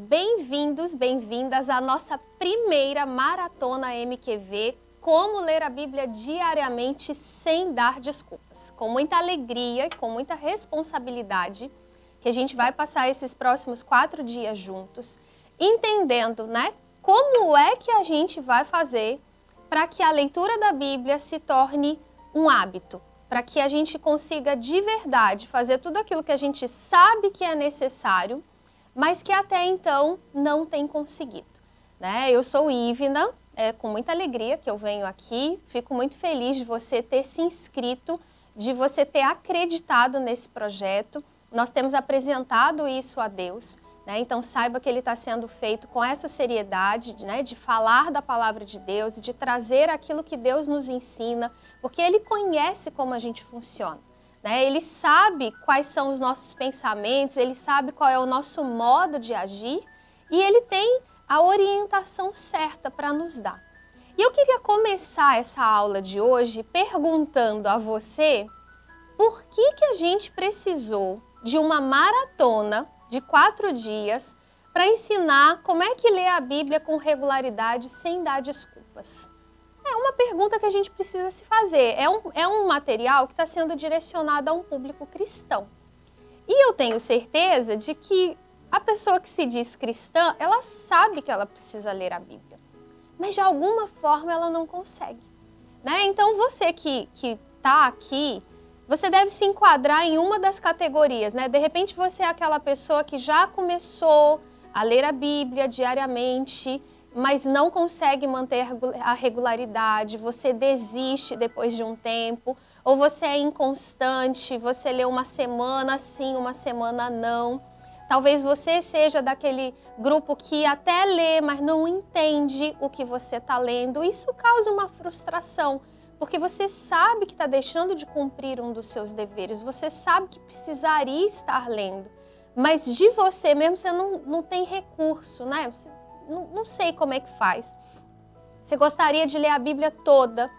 Bem-vindos, bem-vindas à nossa primeira Maratona MQV, como ler a Bíblia diariamente sem dar desculpas. Com muita alegria e com muita responsabilidade, que a gente vai passar esses próximos 4 dias juntos, entendendo, como é que a gente vai fazer para que a leitura da Bíblia se torne um hábito, para que a gente consiga de verdade fazer tudo aquilo que a gente sabe que é necessário, mas que até então não tem conseguido. Eu sou Ivna, com muita alegria que eu venho aqui, fico muito feliz de você ter se inscrito, de você ter acreditado nesse projeto. Nós temos apresentado isso a Deus, então saiba que ele está sendo feito com essa seriedade, de falar da palavra de Deus e de trazer aquilo que Deus nos ensina, porque ele conhece como a gente funciona. Ele sabe quais são os nossos pensamentos, ele sabe qual é o nosso modo de agir e ele tem a orientação certa para nos dar. E eu queria começar essa aula de hoje perguntando a você por que a gente precisou de uma maratona de 4 dias para ensinar como é que lê a Bíblia com regularidade sem dar desculpas. É uma pergunta que a gente precisa se fazer. É um material que está sendo direcionado a um público cristão. E eu tenho certeza de que a pessoa que se diz cristã, ela sabe que ela precisa ler a Bíblia. Mas de alguma forma ela não consegue. Então você que está aqui, você deve se enquadrar em uma das categorias. De repente você é aquela pessoa que já começou a ler a Bíblia diariamente, mas não consegue manter a regularidade, você desiste depois de um tempo, ou você é inconstante, você lê uma semana sim, uma semana não. Talvez você seja daquele grupo que até lê, mas não entende o que você está lendo. Isso causa uma frustração, porque você sabe que está deixando de cumprir um dos seus deveres, você sabe que precisaria estar lendo, mas de você mesmo você não tem recurso, Você não sei como é que faz. Você gostaria de ler a Bíblia toda,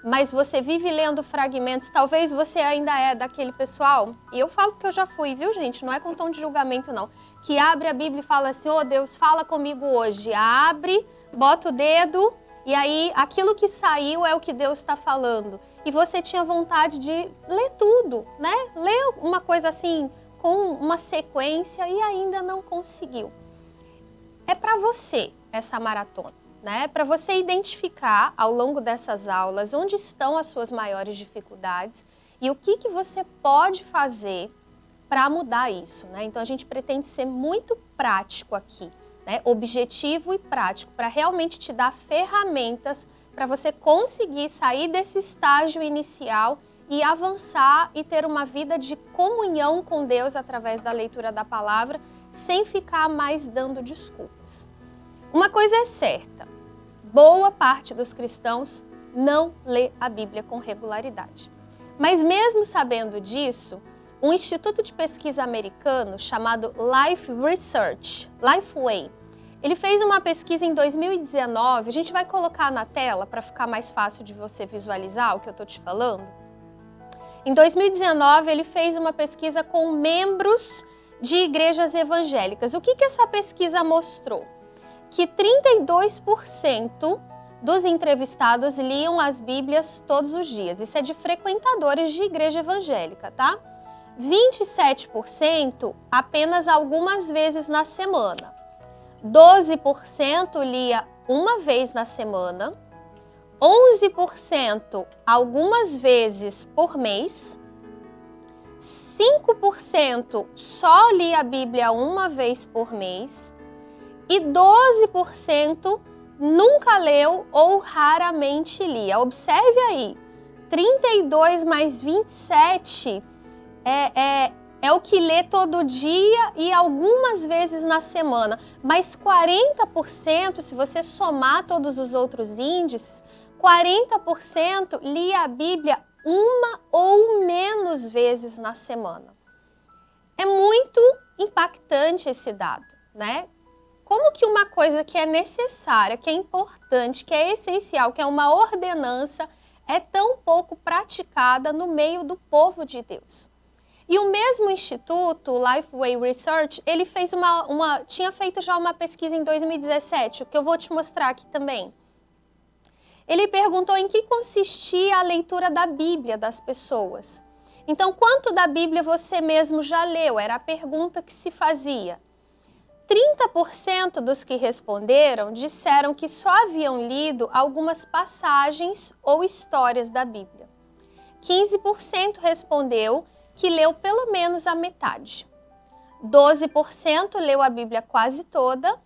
mas você vive lendo fragmentos. Talvez você ainda é daquele pessoal, e eu falo que eu já fui, viu, gente? Não é com tom de julgamento, não. Que abre a Bíblia e fala assim, Deus, fala comigo hoje. Abre, bota o dedo, e aí aquilo que saiu é o que Deus está falando. E você tinha vontade de ler tudo, Ler uma coisa assim, com uma sequência, e ainda não conseguiu. É para você essa maratona, Para você identificar ao longo dessas aulas onde estão as suas maiores dificuldades e o que você pode fazer para mudar isso, Então a gente pretende ser muito prático aqui, Objetivo e prático, para realmente te dar ferramentas para você conseguir sair desse estágio inicial e avançar e ter uma vida de comunhão com Deus através da leitura da palavra, sem ficar mais dando desculpas. Uma coisa é certa, boa parte dos cristãos não lê a Bíblia com regularidade. Mas mesmo sabendo disso, um instituto de pesquisa americano chamado Life Research, Lifeway, ele fez uma pesquisa em 2019, a gente vai colocar na tela para ficar mais fácil de você visualizar o que eu estou te falando. Em 2019, ele fez uma pesquisa com membros de igrejas evangélicas. O que essa pesquisa mostrou? Que 32% dos entrevistados liam as Bíblias todos os dias. Isso é de frequentadores de igreja evangélica, tá? 27% apenas algumas vezes na semana. 12% lia uma vez na semana. 11% algumas vezes por mês. 5% só lia a Bíblia uma vez por mês e 12% nunca leu ou raramente lia. Observe aí, 32 mais 27 é o que lê todo dia e algumas vezes na semana, mas 40%, se você somar todos os outros índices, 40% lia a Bíblia uma ou menos vezes na semana. É muito impactante esse dado, Como que uma coisa que é necessária, que é importante, que é essencial, que é uma ordenança, é tão pouco praticada no meio do povo de Deus? E o mesmo instituto, Lifeway Research, ele fez tinha feito já uma pesquisa em 2017, o que eu vou te mostrar aqui também. Ele perguntou em que consistia a leitura da Bíblia das pessoas. Então, quanto da Bíblia você mesmo já leu? Era a pergunta que se fazia. 30% dos que responderam disseram que só haviam lido algumas passagens ou histórias da Bíblia. 15% respondeu que leu pelo menos a metade. 12% leu a Bíblia quase toda.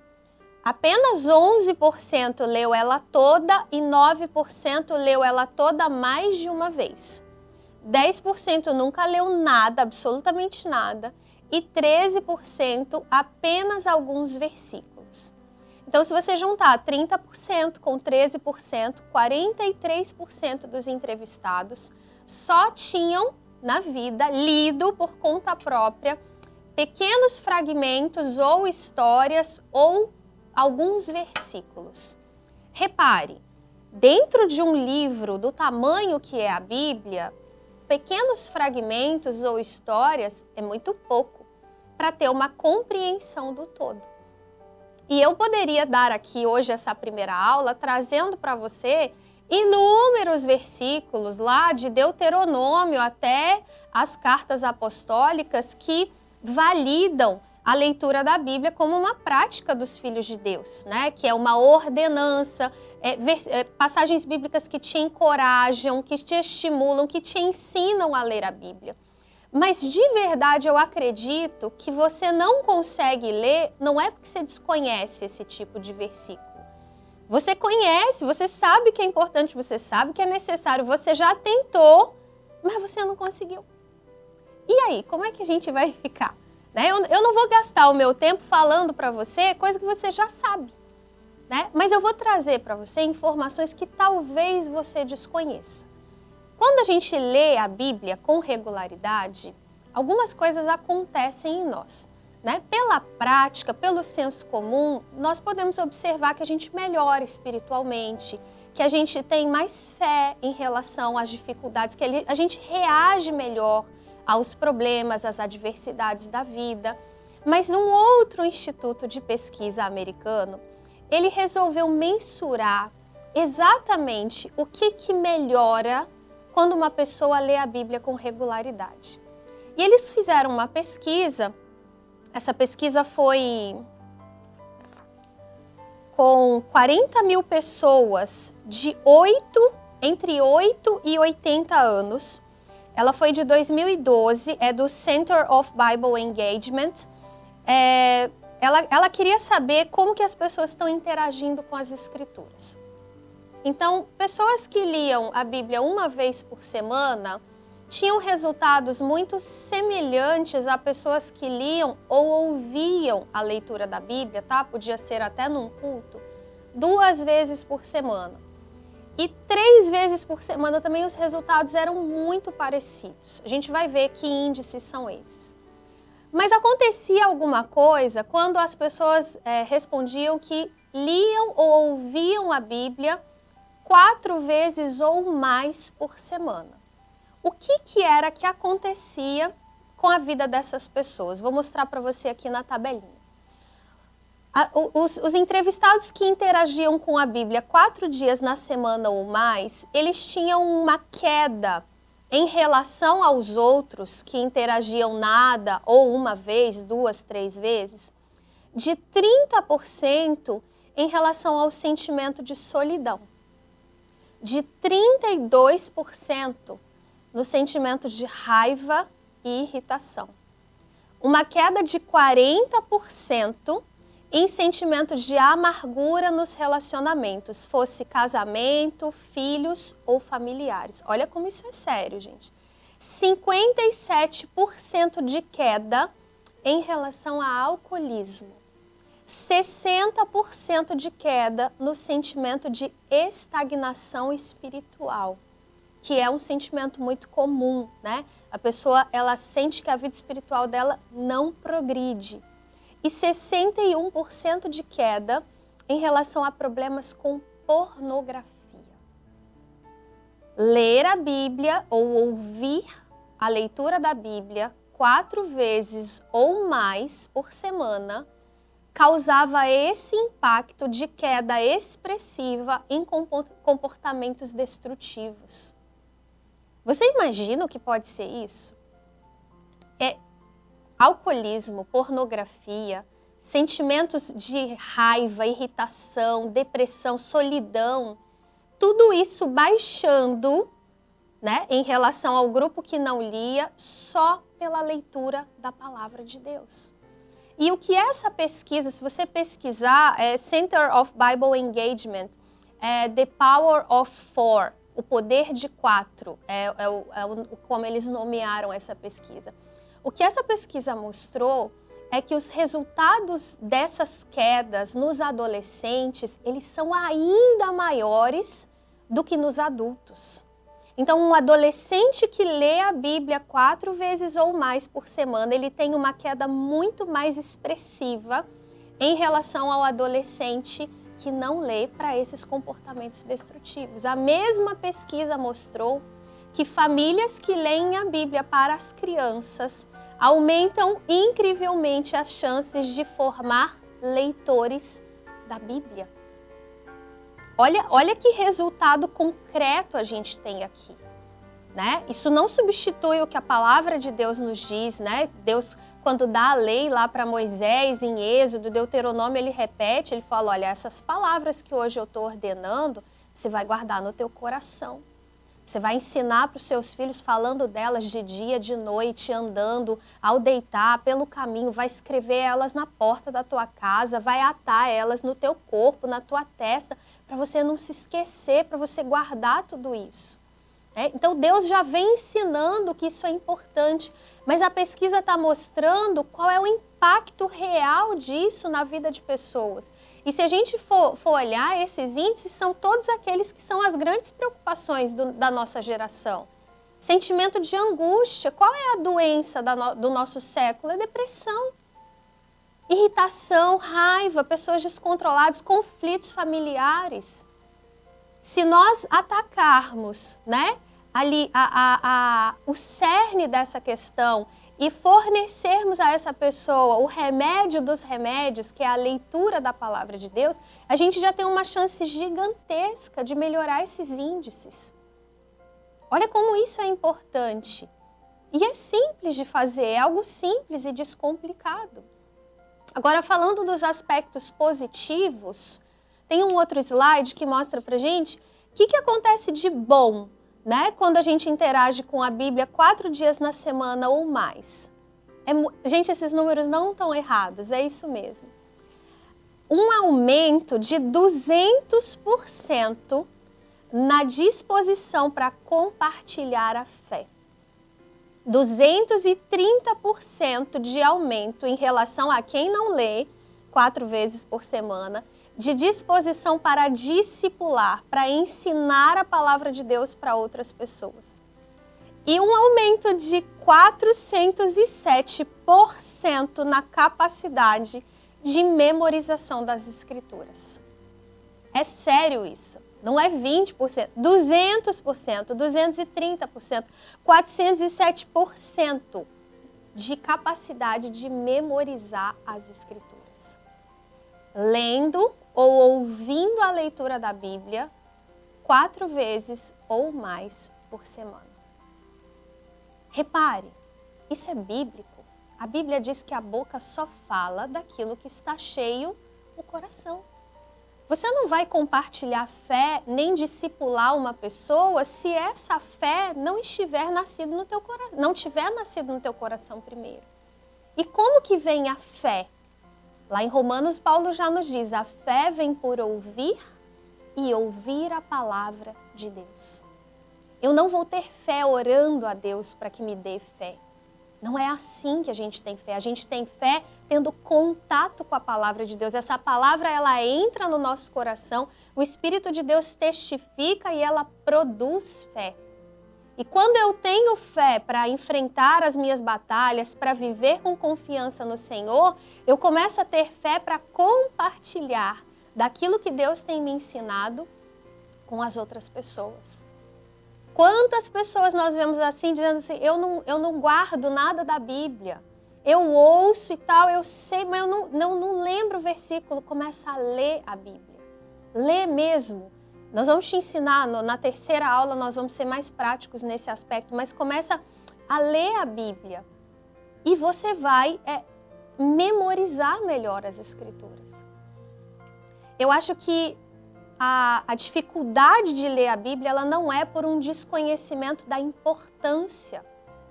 Apenas 11% leu ela toda e 9% leu ela toda mais de uma vez. 10% nunca leu nada, absolutamente nada, e 13% apenas alguns versículos. Então, se você juntar 30% com 13%, 43% dos entrevistados só tinham, na vida, lido por conta própria pequenos fragmentos ou histórias ou alguns versículos. Repare, dentro de um livro do tamanho que é a Bíblia, pequenos fragmentos ou histórias é muito pouco para ter uma compreensão do todo. E eu poderia dar aqui hoje essa primeira aula trazendo para você inúmeros versículos lá de Deuteronômio até as cartas apostólicas que validam a leitura da Bíblia como uma prática dos filhos de Deus, né? Que é uma ordenança, passagens bíblicas que te encorajam, que te estimulam, que te ensinam a ler a Bíblia. Mas de verdade eu acredito que você não consegue ler, não é porque você desconhece esse tipo de versículo. Você conhece, você sabe que é importante, você sabe que é necessário, você já tentou, mas você não conseguiu. E aí, como é que a gente vai ficar? Né? Eu não vou gastar o meu tempo falando para você coisa que você já sabe, né? Mas eu vou trazer para você informações que talvez você desconheça. Quando a gente lê a Bíblia com regularidade, algumas coisas acontecem em nós, né? Pela prática, pelo senso comum, nós podemos observar que a gente melhora espiritualmente, que a gente tem mais fé em relação às dificuldades, que a gente reage melhor aos problemas, às adversidades da vida. Mas um outro instituto de pesquisa americano, ele resolveu mensurar exatamente o que melhora quando uma pessoa lê a Bíblia com regularidade. E eles fizeram uma pesquisa, essa pesquisa foi com 40 mil pessoas de entre 8 e 80 anos. Ela foi de 2012, é do Center of Bible Engagement. Ela queria saber como que as pessoas estão interagindo com as Escrituras. Então, pessoas que liam a Bíblia uma vez por semana tinham resultados muito semelhantes a pessoas que liam ou ouviam a leitura da Bíblia, tá? Podia ser até num culto, 2 vezes por semana. E 3 vezes por semana também os resultados eram muito parecidos. A gente vai ver que índices são esses. Mas acontecia alguma coisa quando as pessoas respondiam que liam ou ouviam a Bíblia 4 vezes ou mais por semana. O que era que acontecia com a vida dessas pessoas? Vou mostrar para você aqui na tabelinha. Os entrevistados que interagiam com a Bíblia 4 dias na semana ou mais, eles tinham uma queda em relação aos outros que interagiam nada ou uma vez, 2, 3 vezes, de 30% em relação ao sentimento de solidão, de 32% no sentimento de raiva e irritação, uma queda de 40% em sentimentos de amargura nos relacionamentos, fosse casamento, filhos ou familiares. Olha como isso é sério, gente. 57% de queda em relação a alcoolismo. 60% de queda no sentimento de estagnação espiritual, que é um sentimento muito comum, né? A pessoa, ela sente que a vida espiritual dela não progride. E 61% de queda em relação a problemas com pornografia. Ler a Bíblia ou ouvir a leitura da Bíblia 4 vezes ou mais por semana causava esse impacto de queda expressiva em comportamentos destrutivos. Você imagina o que pode ser isso? Alcoolismo, pornografia, sentimentos de raiva, irritação, depressão, solidão, tudo isso baixando, né, em relação ao grupo que não lia, só pela leitura da palavra de Deus. E o que é essa pesquisa, se você pesquisar, Center of Bible Engagement, The Power of Four, o poder de 4, como eles nomearam essa pesquisa. O que essa pesquisa mostrou é que os resultados dessas quedas nos adolescentes, eles são ainda maiores do que nos adultos. Então, um adolescente que lê a Bíblia 4 vezes ou mais por semana, ele tem uma queda muito mais expressiva em relação ao adolescente que não lê para esses comportamentos destrutivos. A mesma pesquisa mostrou que famílias que leem a Bíblia para as crianças aumentam incrivelmente as chances de formar leitores da Bíblia. Olha que resultado concreto a gente tem aqui, né? Isso não substitui o que a palavra de Deus nos diz, né? Deus, quando dá a lei lá para Moisés, em Êxodo, Deuteronômio, ele repete, ele fala, olha, essas palavras que hoje eu estou ordenando, você vai guardar no teu coração. Você vai ensinar para os seus filhos falando delas de dia, de noite, andando, ao deitar, pelo caminho, vai escrever elas na porta da tua casa, vai atar elas no teu corpo, na tua testa, para você não se esquecer, para você guardar tudo isso. Então Deus já vem ensinando que isso é importante, mas a pesquisa está mostrando qual é o impacto real disso na vida de pessoas. E se a gente for olhar, esses índices são todos aqueles que são as grandes preocupações da nossa geração. Sentimento de angústia, qual é a doença do nosso século? É depressão, irritação, raiva, pessoas descontroladas, conflitos familiares. Se nós atacarmos, né, ali o cerne dessa questão e fornecermos a essa pessoa o remédio dos remédios, que é a leitura da palavra de Deus, a gente já tem uma chance gigantesca de melhorar esses índices. Olha como isso é importante. E é simples de fazer, é algo simples e descomplicado. Agora, falando dos aspectos positivos, tem um outro slide que mostra pra gente o que acontece de bom, né, quando a gente interage com a Bíblia 4 dias na semana ou mais. Gente, esses números não estão errados, é isso mesmo. Um aumento de 200% na disposição para compartilhar a fé. 230% de aumento em relação a quem não lê 4 vezes por semana, de disposição para discipular, para ensinar a palavra de Deus para outras pessoas. E um aumento de 407% na capacidade de memorização das Escrituras. É sério isso. Não é 20%, 200%, 230%, 407% de capacidade de memorizar as Escrituras. Lendo ou ouvindo a leitura da Bíblia 4 vezes ou mais por semana. Repare, isso é bíblico. A Bíblia diz que a boca só fala daquilo que está cheio o coração. Você não vai compartilhar fé nem discipular uma pessoa se essa fé não tiver nascido no teu coração primeiro. E como que vem a fé? Lá em Romanos, Paulo já nos diz, a fé vem por ouvir e ouvir a palavra de Deus. Eu não vou ter fé orando a Deus para que me dê fé. Não é assim que a gente tem fé. A gente tem fé tendo contato com a palavra de Deus. Essa palavra, ela entra no nosso coração, o Espírito de Deus testifica e ela produz fé. E quando eu tenho fé para enfrentar as minhas batalhas, para viver com confiança no Senhor, eu começo a ter fé para compartilhar daquilo que Deus tem me ensinado com as outras pessoas. Quantas pessoas nós vemos assim, dizendo assim, eu não guardo nada da Bíblia. Eu ouço e tal, eu sei, mas eu não lembro o versículo. Começa a ler a Bíblia. Lê mesmo. Nós vamos te ensinar, na terceira aula nós vamos ser mais práticos nesse aspecto, mas começa a ler a Bíblia. E você vai memorizar melhor as Escrituras. Eu acho que a dificuldade de ler a Bíblia, ela não é por um desconhecimento da importância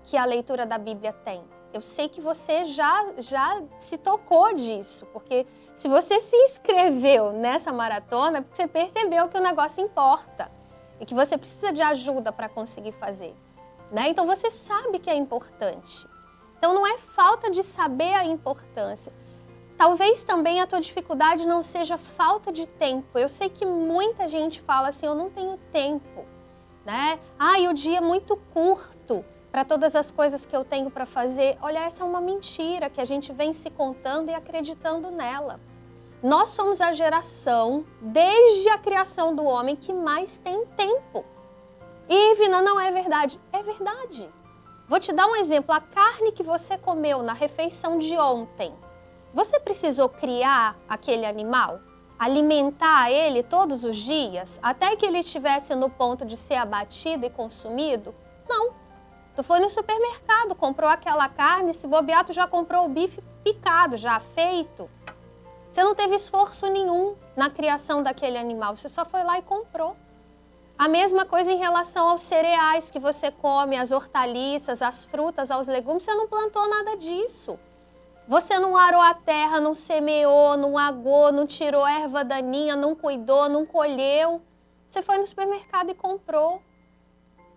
que a leitura da Bíblia tem. Eu sei que você já se tocou disso, porque se você se inscreveu nessa maratona, é porque você percebeu que o negócio importa e que você precisa de ajuda para conseguir fazer, né? Então você sabe que é importante. Então não é falta de saber a importância. Talvez também a tua dificuldade não seja falta de tempo. Eu sei que muita gente fala assim, eu não tenho tempo, né? E o dia é muito curto para todas as coisas que eu tenho para fazer. Olha, essa é uma mentira que a gente vem se contando e acreditando nela. Nós somos a geração, desde a criação do homem, que mais tem tempo. E, Ivina, não é verdade? É verdade. Vou te dar um exemplo. A carne que você comeu na refeição de ontem, você precisou criar aquele animal? Alimentar ele todos os dias? Até que ele estivesse no ponto de ser abatido e consumido? Não. Tu foi no supermercado, comprou aquela carne, se bobear, tu já comprou o bife picado, já feito. Você não teve esforço nenhum na criação daquele animal, você só foi lá e comprou. A mesma coisa em relação aos cereais que você come, as hortaliças, as frutas, aos legumes, você não plantou nada disso. Você não arou a terra, não semeou, não agou, não tirou erva daninha, não cuidou, não colheu. Você foi no supermercado e comprou.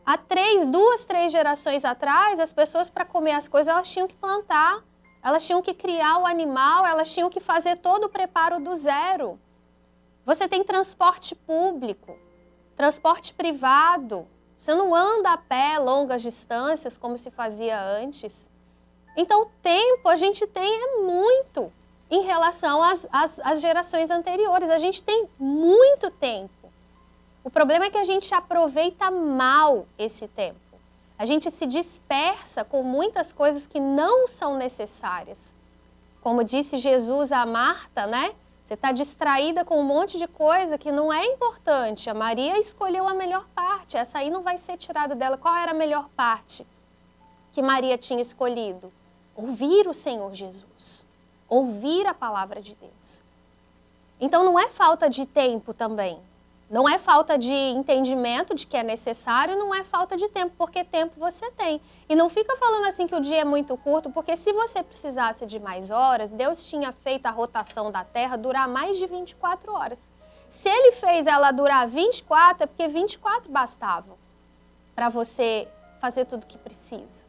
Há 2, 3 gerações atrás, as pessoas, para comer as coisas, elas tinham que plantar, elas tinham que criar o animal, elas tinham que fazer todo o preparo do zero. Você tem transporte público, transporte privado, você não anda a pé longas distâncias como se fazia antes. Então, tempo a gente tem muito em relação às gerações anteriores, a gente tem muito tempo. O problema é que a gente aproveita mal esse tempo. A gente se dispersa com muitas coisas que não são necessárias. Como disse Jesus a Marta, né? Você está distraída com um monte de coisa que não é importante. A Maria escolheu a melhor parte. Essa aí não vai ser tirada dela. Qual era a melhor parte que Maria tinha escolhido? Ouvir o Senhor Jesus. Ouvir a palavra de Deus. Então não é falta de tempo também. Não é falta de entendimento de que é necessário, não é falta de tempo, porque tempo você tem. E não fica falando assim que o dia é muito curto, porque se você precisasse de mais horas, Deus tinha feito a rotação da Terra durar mais de 24 horas. Se Ele fez ela durar 24, é porque 24 bastavam para você fazer tudo o que precisa.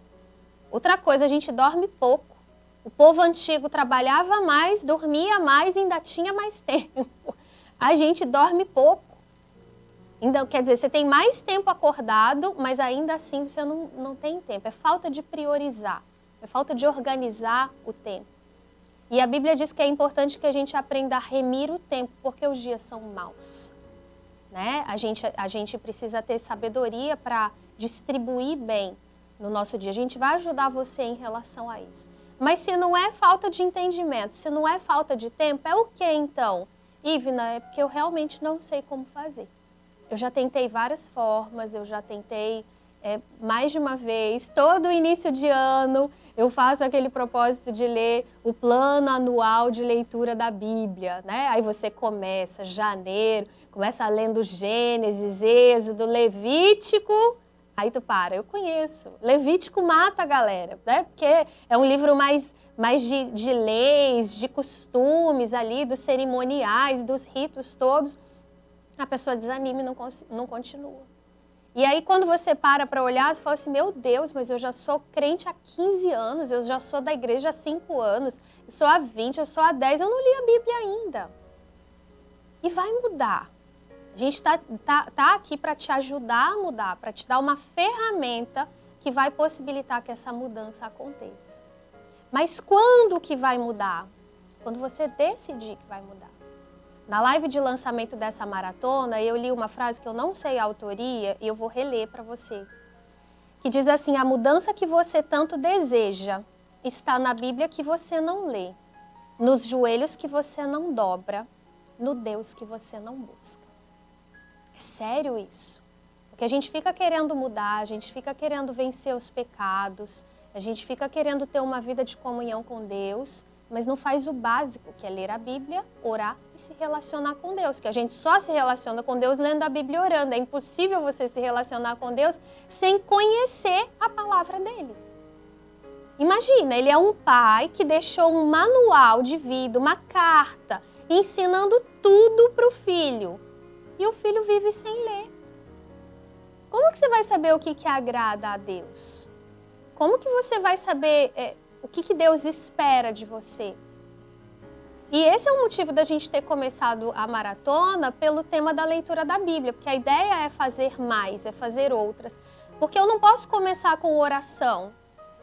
Outra coisa, a gente dorme pouco. O povo antigo trabalhava mais, dormia mais e ainda tinha mais tempo. A gente dorme pouco. Então, quer dizer, você tem mais tempo acordado, mas ainda assim você não tem tempo. É falta de priorizar, é falta de organizar o tempo. E a Bíblia diz que é importante que a gente aprenda a remir o tempo, porque os dias são maus, né? A gente precisa ter sabedoria para distribuir bem no nosso dia. A gente vai ajudar você em relação a isso. Mas se não é falta de entendimento, se não é falta de tempo, é o que então? Ivna, é porque eu realmente não sei como fazer. Eu já tentei várias formas, eu já tentei mais de uma vez, todo início de ano eu faço aquele propósito de ler o plano anual de leitura da Bíblia, né? Aí você começa, janeiro, começa lendo Gênesis, Êxodo, Levítico, aí tu para, eu conheço. Levítico mata a galera, né? Porque é um livro mais de leis, de costumes ali, dos cerimoniais, dos ritos todos. A pessoa desanima e não continua. E aí, quando você para olhar, você fala assim, meu Deus, mas eu já sou crente há 15 anos, eu já sou da igreja há 5 anos, eu sou há 20, eu sou há 10, eu não li a Bíblia ainda. E vai mudar. A gente tá aqui para te ajudar a mudar, para te dar uma ferramenta que vai possibilitar que essa mudança aconteça. Mas quando que vai mudar? Quando você decidir que vai mudar. Na live de lançamento dessa maratona, eu li uma frase que eu não sei a autoria e eu vou reler para você. Que diz assim: a mudança que você tanto deseja está na Bíblia que você não lê, nos joelhos que você não dobra, no Deus que você não busca. É sério isso. Porque a gente fica querendo mudar, a gente fica querendo vencer os pecados, a gente fica querendo ter uma vida de comunhão com Deus, mas não faz o básico, que é ler a Bíblia, orar e se relacionar com Deus. Que a gente só se relaciona com Deus lendo a Bíblia e orando. É impossível você se relacionar com Deus sem conhecer a palavra dele. Imagina, ele é um pai que deixou um manual de vida, uma carta, ensinando tudo para o filho. E o filho vive sem ler. Como que você vai saber o que agrada a Deus? Como que você vai saber o que Deus espera de você? E esse é o motivo da gente ter começado a maratona pelo tema da leitura da Bíblia, porque a ideia é fazer mais, é fazer outras. Porque eu não posso começar com oração.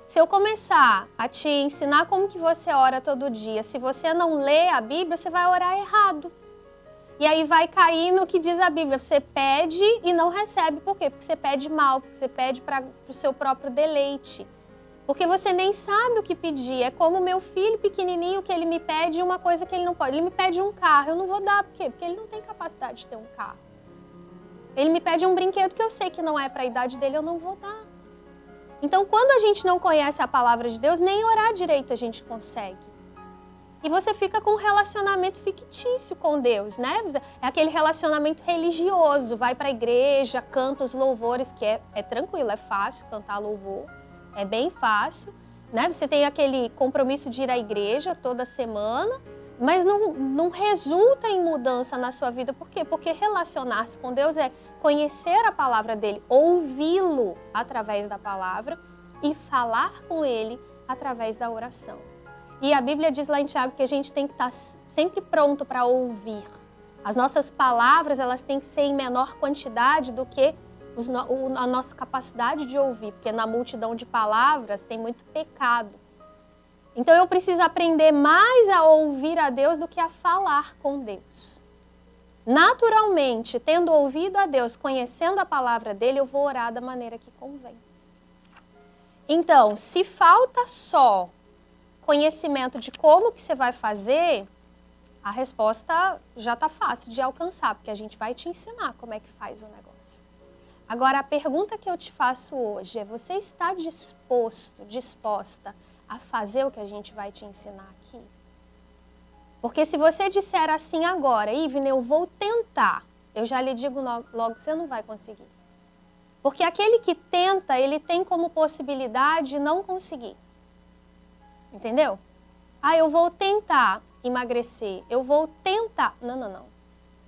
Se eu começar a te ensinar como que você ora todo dia, se você não lê a Bíblia, você vai orar errado. E aí vai cair no que diz a Bíblia, você pede e não recebe. Por quê? Porque você pede mal, porque você pede para o seu próprio deleite. Porque você nem sabe o que pedir. É como o meu filho pequenininho, que ele me pede uma coisa que ele não pode. Ele me pede um carro, eu não vou dar. Por quê? Porque ele não tem capacidade de ter um carro. Ele me pede um brinquedo que eu sei que não é para a idade dele, eu não vou dar. Então, quando a gente não conhece a palavra de Deus, nem orar direito a gente consegue. E você fica com um relacionamento fictício com Deus, né? É aquele relacionamento religioso, vai para a igreja, canta os louvores, que é tranquilo, é fácil cantar louvor, é bem fácil, né? Você tem aquele compromisso de ir à igreja toda semana, mas não resulta em mudança na sua vida. Por quê? Porque relacionar-se com Deus é conhecer a palavra dele, ouvi-lo através da palavra e falar com ele através da oração. E a Bíblia diz lá em Tiago que a gente tem que estar sempre pronto para ouvir. As nossas palavras, elas têm que ser em menor quantidade do que a nossa capacidade de ouvir, porque na multidão de palavras tem muito pecado. Então eu preciso aprender mais a ouvir a Deus do que a falar com Deus. Naturalmente, tendo ouvido a Deus, conhecendo a palavra dele, eu vou orar da maneira que convém. Então, se falta só conhecimento de como que você vai fazer, a resposta já está fácil de alcançar, porque a gente vai te ensinar como é que faz o negócio. Agora, a pergunta que eu te faço hoje é: você está disposta a fazer o que a gente vai te ensinar aqui? Porque se você disser assim agora: Ivne, eu vou tentar, eu já lhe digo logo que você não vai conseguir. Porque aquele que tenta, ele tem como possibilidade não conseguir. Entendeu? Ah, eu vou tentar emagrecer, eu vou tentar... Não.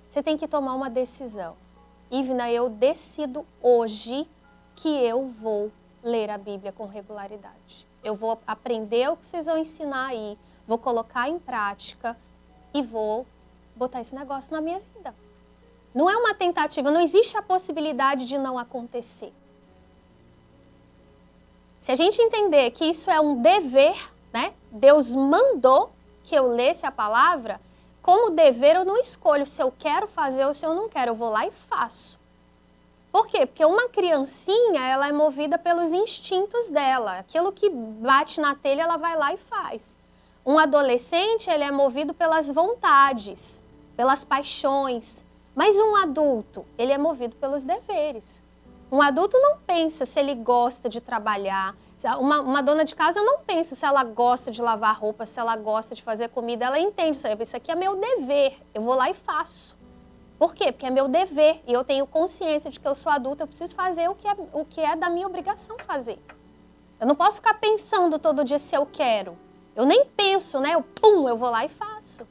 Você tem que tomar uma decisão. Ivna, eu decido hoje que eu vou ler a Bíblia com regularidade. Eu vou aprender o que vocês vão ensinar aí, vou colocar em prática e vou botar esse negócio na minha vida. Não é uma tentativa, não existe a possibilidade de não acontecer. Se a gente entender que isso é um dever, né? Deus mandou que eu lesse a palavra, como dever eu não escolho se eu quero fazer ou se eu não quero, eu vou lá e faço. Por quê? Porque uma criancinha, ela é movida pelos instintos dela, aquilo que bate na telha, ela vai lá e faz. Um adolescente, ele é movido pelas vontades, pelas paixões, mas um adulto, ele é movido pelos deveres. Um adulto não pensa se ele gosta de trabalhar. Uma dona de casa não pensa se ela gosta de lavar roupa, se ela gosta de fazer comida. Ela entende, isso aqui é meu dever, eu vou lá e faço. Por quê? Porque é meu dever e eu tenho consciência de que eu sou adulta, eu preciso fazer o que é da minha obrigação fazer. Eu não posso ficar pensando todo dia se eu quero. Eu nem penso, né? Eu vou lá e faço.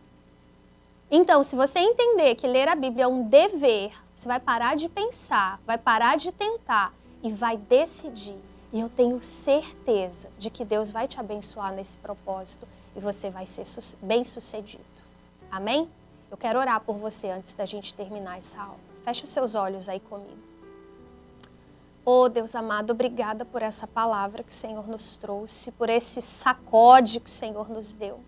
Então, se você entender que ler a Bíblia é um dever, você vai parar de pensar, vai parar de tentar e vai decidir. E eu tenho certeza de que Deus vai te abençoar nesse propósito e você vai ser bem-sucedido. Amém? Eu quero orar por você antes da gente terminar essa aula. Feche os seus olhos aí comigo. Oh, Deus amado, obrigada por essa palavra que o Senhor nos trouxe, por esse sacode que o Senhor nos deu.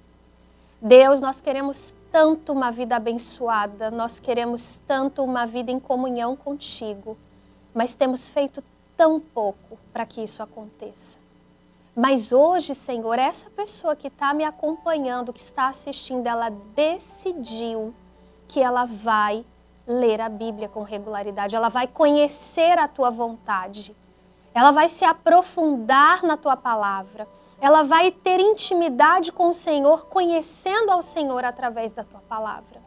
Deus, nós queremos tanto uma vida abençoada, nós queremos tanto uma vida em comunhão contigo, mas temos feito tão pouco para que isso aconteça. Mas hoje, Senhor, essa pessoa que está me acompanhando, que está assistindo, ela decidiu que ela vai ler a Bíblia com regularidade, ela vai conhecer a tua vontade, ela vai se aprofundar na tua palavra, ela vai ter intimidade com o Senhor, conhecendo ao Senhor através da tua palavra.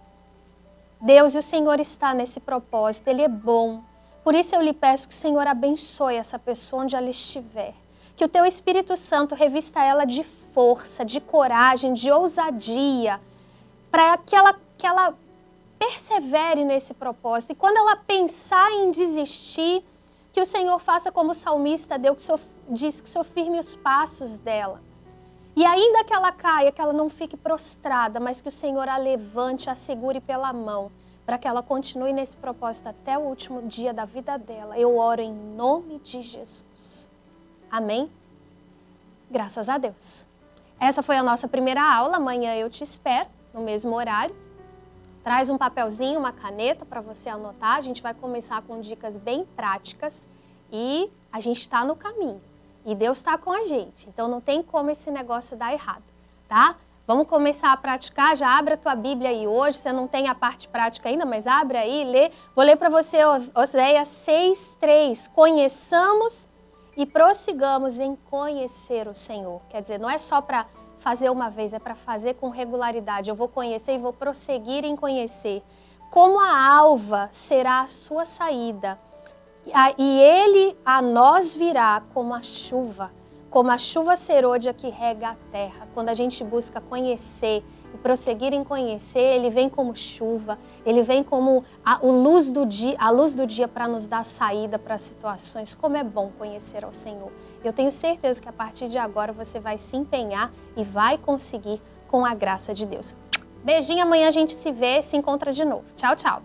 Deus, e o Senhor está nesse propósito, Ele é bom. Por isso eu lhe peço que o Senhor abençoe essa pessoa onde ela estiver. Que o teu Espírito Santo revista ela de força, de coragem, de ousadia, para que ela persevere nesse propósito. E quando ela pensar em desistir, que o Senhor faça como o salmista disse, que o Senhor firme os passos dela. E ainda que ela caia, que ela não fique prostrada, mas que o Senhor a levante, a segure pela mão, para que ela continue nesse propósito até o último dia da vida dela. Eu oro em nome de Jesus. Amém? Graças a Deus. Essa foi a nossa primeira aula. Amanhã eu te espero, no mesmo horário. Traz um papelzinho, uma caneta para você anotar. A gente vai começar com dicas bem práticas e a gente está no caminho. E Deus está com a gente. Então não tem como esse negócio dar errado, tá? Vamos começar a praticar. Já abre a tua Bíblia aí hoje. Você não tem a parte prática ainda, mas abre aí, lê. Vou ler para você Oséias 6:3. Conheçamos e prossigamos em conhecer o Senhor. Quer dizer, não é só para fazer uma vez, é para fazer com regularidade. Eu vou conhecer e vou prosseguir em conhecer. Como a alva será a sua saída, e ele a nós virá como a chuva serôdia que rega a terra. Quando a gente busca conhecer e prosseguir em conhecer, ele vem como chuva, ele vem como a luz do dia para nos dar saída para situações. Como é bom conhecer ao Senhor. Eu tenho certeza que a partir de agora você vai se empenhar e vai conseguir com a graça de Deus. Beijinho, amanhã a gente se vê, se encontra de novo. Tchau, tchau.